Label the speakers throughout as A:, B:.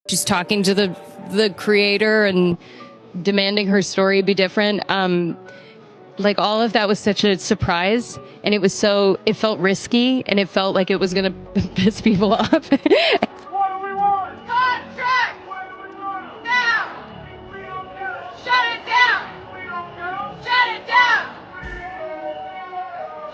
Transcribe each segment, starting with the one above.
A: She's talking to the creator and demanding her story be different. Like all of that was such a surprise, and it felt risky, and it felt like it was gonna piss people off.
B: What do we want? Contract! What do we want? Now! We don't get it. Shut it down! We don't get it. Shut it down!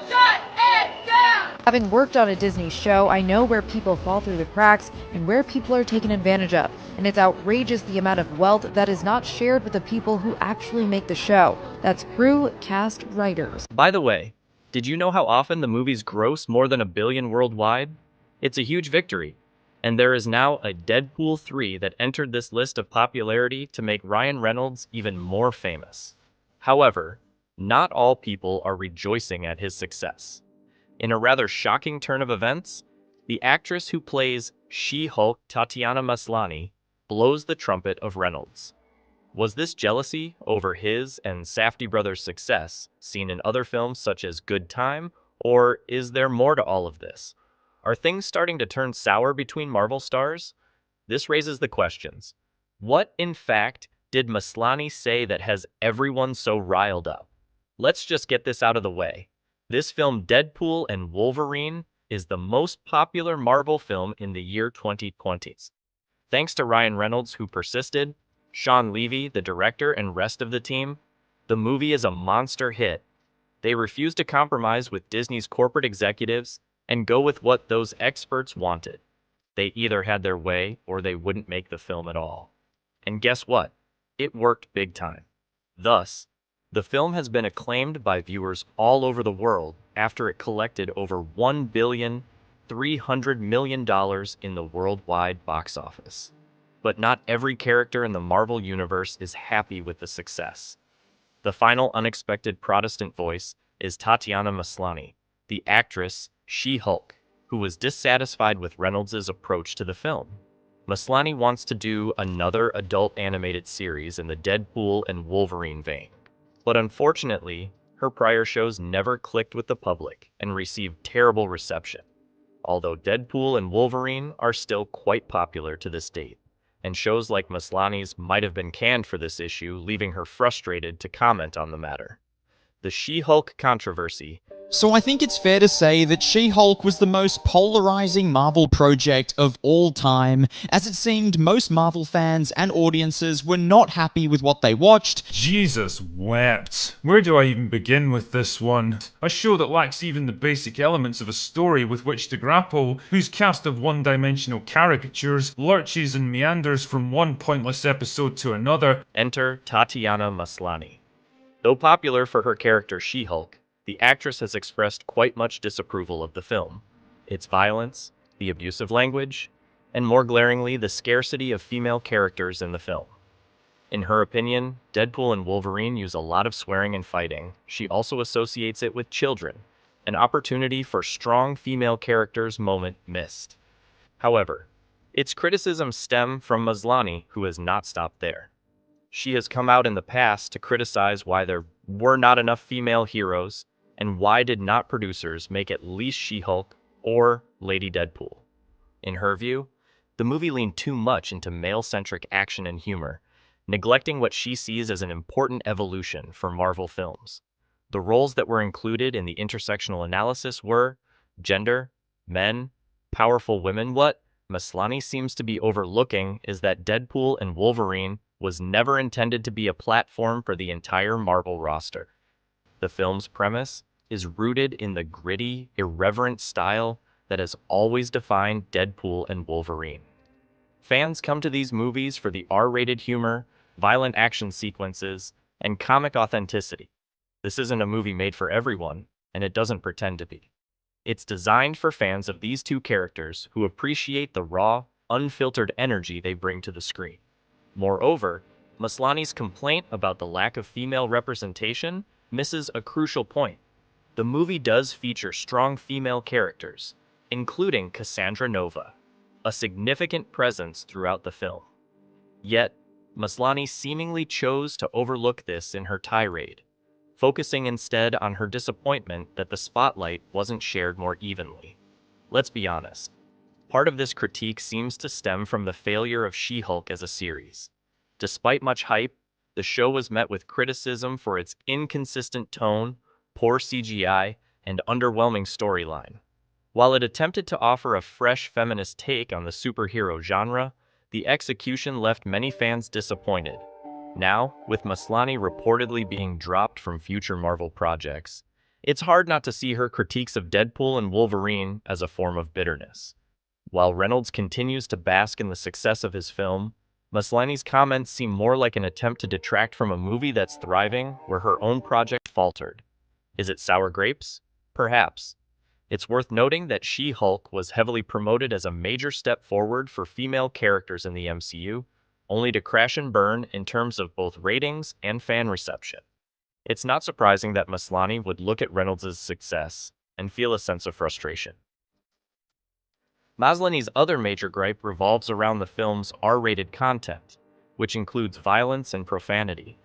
B: Shut it down!
C: Having worked on a Disney show, I know where people fall through the cracks and where people are taken advantage of. And it's outrageous the amount of wealth that is not shared with the people who actually make the show. That's crew, cast, writers.
D: By the way, did you know how often the movies gross more than $1 billion worldwide? It's a huge victory. And there is now a Deadpool 3 that entered this list of popularity to make Ryan Reynolds even more famous. However, not all people are rejoicing at his success. In a rather shocking turn of events, the actress who plays She-Hulk, Tatiana Maslany, blows the trumpet of Reynolds. Was this jealousy over his and Safdie brothers' success, seen in other films such as Good Time, or is there more to all of this? Are things starting to turn sour between Marvel stars? This raises the questions. What, in fact, did Maslany say that has everyone so riled up? Let's just get this out of the way. This film, Deadpool and Wolverine, is the most popular Marvel film in the year 2020. Thanks to Ryan Reynolds, who persisted, Sean Levy, the director, and rest of the team, the movie is a monster hit. They refused to compromise with Disney's corporate executives and go with what those experts wanted. They either had their way or they wouldn't make the film at all. And guess what? It worked big time. Thus, the film has been acclaimed by viewers all over the world after it collected over $1.3 billion in the worldwide box office. But not every character in the Marvel Universe is happy with the success. The final unexpected Protestant voice is Tatiana Maslany, the actress She-Hulk, who was dissatisfied with Reynolds' approach to the film. Maslany wants to do another adult animated series in the Deadpool and Wolverine vein. But unfortunately, her prior shows never clicked with the public and received terrible reception, although Deadpool and Wolverine are still quite popular to this date, and shows like Maslany's might have been canned for this issue, leaving her frustrated to comment on the matter. The She-Hulk controversy.
E: So I think it's fair to say that She-Hulk was the most polarizing Marvel project of all time, as it seemed most Marvel fans and audiences were not happy with what they watched.
F: Jesus wept. Where do I even begin with this one? A show that lacks even the basic elements of a story with which to grapple, whose cast of one-dimensional caricatures lurches and meanders from one pointless episode to another.
D: Enter Tatiana Maslany. Though popular for her character She-Hulk, the actress has expressed quite much disapproval of the film, its violence, the abusive language, and more glaringly, the scarcity of female characters in the film. In her opinion, Deadpool and Wolverine use a lot of swearing and fighting. She also associates it with children, an opportunity for strong female characters moment missed. However, its criticisms stem from Maslany, who has not stopped there. She has come out in the past to criticize why there were not enough female heroes, and why did not producers make at least She-Hulk or Lady Deadpool. In her view, the movie leaned too much into male-centric action and humor, neglecting what she sees as an important evolution for Marvel films. The roles that were included in the intersectional analysis were gender, men, powerful women. What Maslany seems to be overlooking is that Deadpool and Wolverine was never intended to be a platform for the entire Marvel roster. The film's premise is rooted in the gritty, irreverent style that has always defined Deadpool and Wolverine. Fans come to these movies for the R-rated humor, violent action sequences, and comic authenticity. This isn't a movie made for everyone, and it doesn't pretend to be. It's designed for fans of these two characters who appreciate the raw, unfiltered energy they bring to the screen. Moreover, Maslany's complaint about the lack of female representation misses a crucial point. The movie does feature strong female characters, including Cassandra Nova, a significant presence throughout the film. Yet, Maslany seemingly chose to overlook this in her tirade, focusing instead on her disappointment that the spotlight wasn't shared more evenly. Let's be honest. Part of this critique seems to stem from the failure of She-Hulk as a series. Despite much hype, the show was met with criticism for its inconsistent tone, poor CGI, and underwhelming storyline. While it attempted to offer a fresh feminist take on the superhero genre, the execution left many fans disappointed. Now, with Maslany reportedly being dropped from future Marvel projects, it's hard not to see her critiques of Deadpool and Wolverine as a form of bitterness. While Reynolds continues to bask in the success of his film, Maslany's comments seem more like an attempt to detract from a movie that's thriving where her own project faltered. Is it sour grapes? Perhaps. It's worth noting that She-Hulk was heavily promoted as a major step forward for female characters in the MCU, only to crash and burn in terms of both ratings and fan reception. It's not surprising that Maslany would look at Reynolds' success and feel a sense of frustration. Maslany's other major gripe revolves around the film's R-rated content, which includes violence and profanity.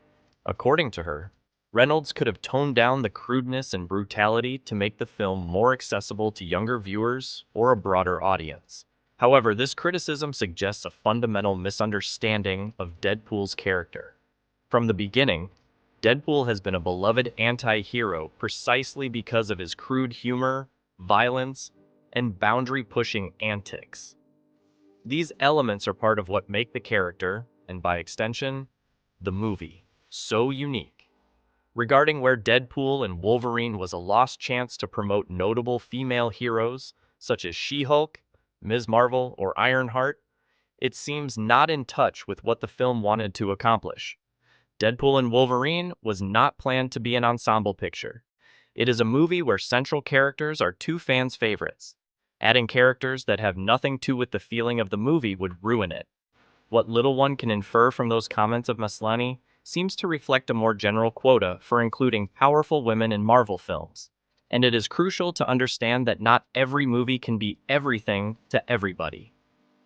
D: According to her, Reynolds could have toned down the crudeness and brutality to make the film more accessible to younger viewers or a broader audience. However, this criticism suggests a fundamental misunderstanding of Deadpool's character. From the beginning, Deadpool has been a beloved anti-hero precisely because of his crude humor, violence, and boundary-pushing antics. These elements are part of what make the character, and by extension, the movie, so unique. Regarding where Deadpool and Wolverine was a lost chance to promote notable female heroes, such as She-Hulk, Ms. Marvel, or Ironheart, it seems not in touch with what the film wanted to accomplish. Deadpool and Wolverine was not planned to be an ensemble picture. It is a movie where central characters are two fans' favorites. Adding characters that have nothing to do with the feeling of the movie would ruin it. What little one can infer from those comments of Maslany seems to reflect a more general quota for including powerful women in Marvel films. And it is crucial to understand that not every movie can be everything to everybody.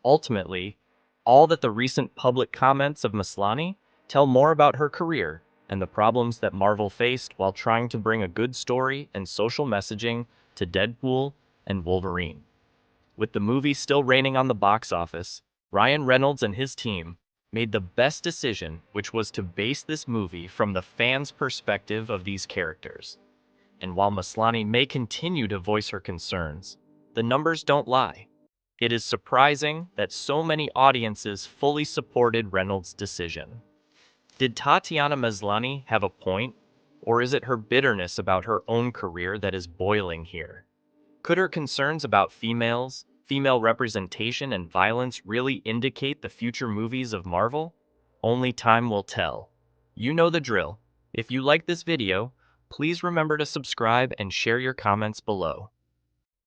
D: Ultimately, all that the recent public comments of Maslany tell more about her career and the problems that Marvel faced while trying to bring a good story and social messaging to Deadpool and Wolverine. With the movie still reigning on the box office, Ryan Reynolds and his team made the best decision, which was to base this movie from the fans' perspective of these characters. And while Maslany may continue to voice her concerns, the numbers don't lie. It is surprising that so many audiences fully supported Reynolds' decision. Did Tatiana Maslany have a point, or is it her bitterness about her own career that is boiling here? Could her concerns about females, female representation, and violence really indicate the future movies of Marvel? Only time will tell. You know the drill. If you like this video, please remember to subscribe and share your comments below.